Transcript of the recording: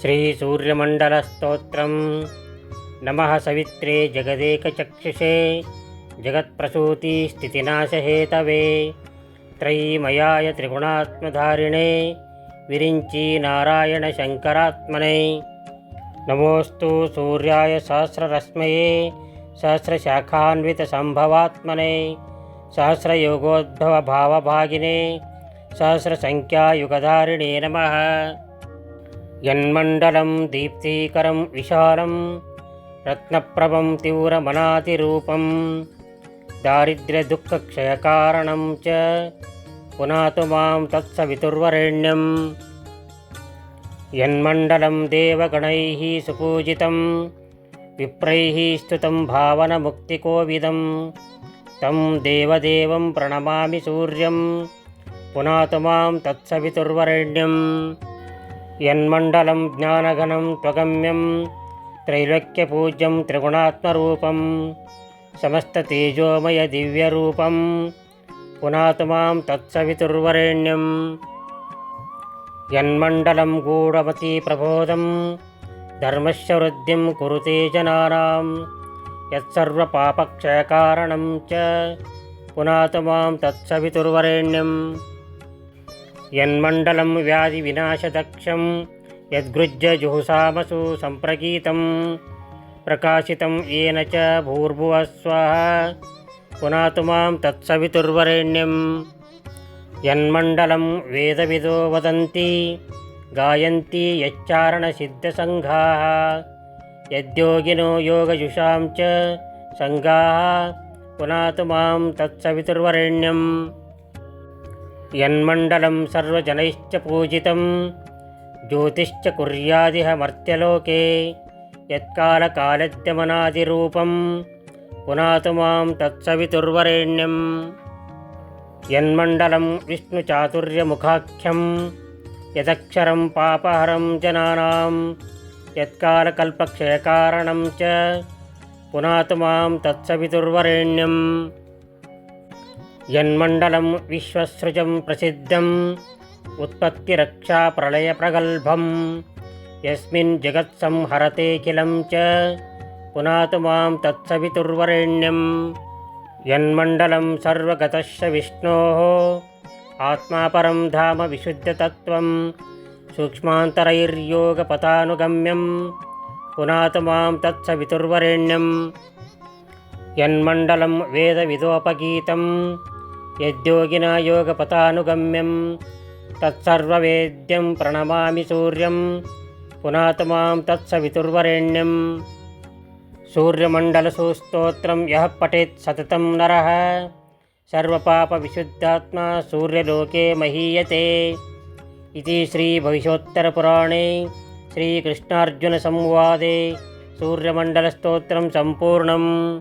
श्रीसूर्यमण्डलस्तोत्रम्। नमः सवित्रे जगदेकचक्षुषे जगत्प्रसूतिस्थितिनाशहेतवे त्रयीमयाय त्रिगुणात्मधारिणे विरिञ्ची नारायणशङ्करात्मने। नमोऽस्तु सूर्याय सहस्ररश्मये सहस्रशाखान्वितसम्भवात्मने सहस्रयोगोद्भवभावभागिने सहस्रसङ्ख्यायुगधारिणे नमः। यन्मण्डलं दीप्तिकरं विशालं रत्नप्रभं तीव्रमनातिरूपं दारिद्र्यदुःखक्षयकारणं च पुनातु मां तत्सवितुर्वरेण्यं। यन्मण्डलं देवगणैः सुपूजितं विप्रैः स्तुतं भावनमुक्तिकोविदं तं देवदेवं प्रणमामि सूर्यं पुनातु मां तत्सवितुर्वरेण्यं। यन्मण्डलं ज्ञानघनं त्वगम्यं त्रैलोक्यपूज्यं त्रिगुणात्मरूपं समस्ततेजोमयदिव्यरूपं पुनातु मां तत्सवितुर्वरेण्यं। यन्मण्डलं गूढमतिप्रबोधं धर्मस्य वृद्धिं कुरुते जनानां यत्सर्वपापक्षयकारणं च पुनातु मां तत्सवितुर्वरेण्यं। यन्मण्डलं व्याधिविनाशदक्षं यद्गृह्य जुहुषामसु सम्प्रगीतं प्रकाशितं येन च भूर्भुवः स्वः पुनातु मां तत्सवितुर्वरेण्यं। यन्मण्डलं वेदविदो वदन्ति गायन्ति यच्चारणसिद्धसङ्घाः यद्योगिनो योगजुषां च सङ्गाः पुनातु मां तत्सवितुर्वरेण्यं। यन्मण्डलं सर्वजनैश्च पूजितं ज्योतिश्च कुर्यादिह मर्त्यलोके यत्कालकालद्यमनादिरूपं पुनातु मां तत्सवितुर्वरेण्यं। यन्मण्डलं विष्णुचातुर्यमुखाख्यं यदक्षरं पापहरं जनानां यत्कालकल्पक्षयकारणं च पुनातु मां तत्सवितुर्वरेण्यं। यन्मण्डलं विश्वसृजं प्रसिद्धं उत्पत्तिरक्षाप्रलयप्रगल्भं यस्मिन् जगत्संहरतेऽखिलं च पुनातु मां तत्सवितुर्वरेण्यं। यन्मण्डलं सर्वगतश्च विष्णोः आत्मापरं धाम विशुद्धतत्त्वं सूक्ष्मान्तरैर्योगपथानुगम्यं पुनातु मां तत्सवितुर्वरेण्यं। यन्मण्डलं वेदविदोपगीतं यद्योगिना योगपथानुगम्यं तत्सर्ववेद्यं प्रणमामि सूर्यं पुनातु मां तत्सवितुर्वरेण्यं। सूर्यमण्डलस्तोत्रं यः पठेत् सततं नरः सर्वपापविशुद्धात्मा सूर्यलोके महीयते इति श्रीभविष्योत्तरपुराणे श्रीकृष्णार्जुनसंवादे सूर्यमण्डलस्तोत्रं सम्पूर्णम्।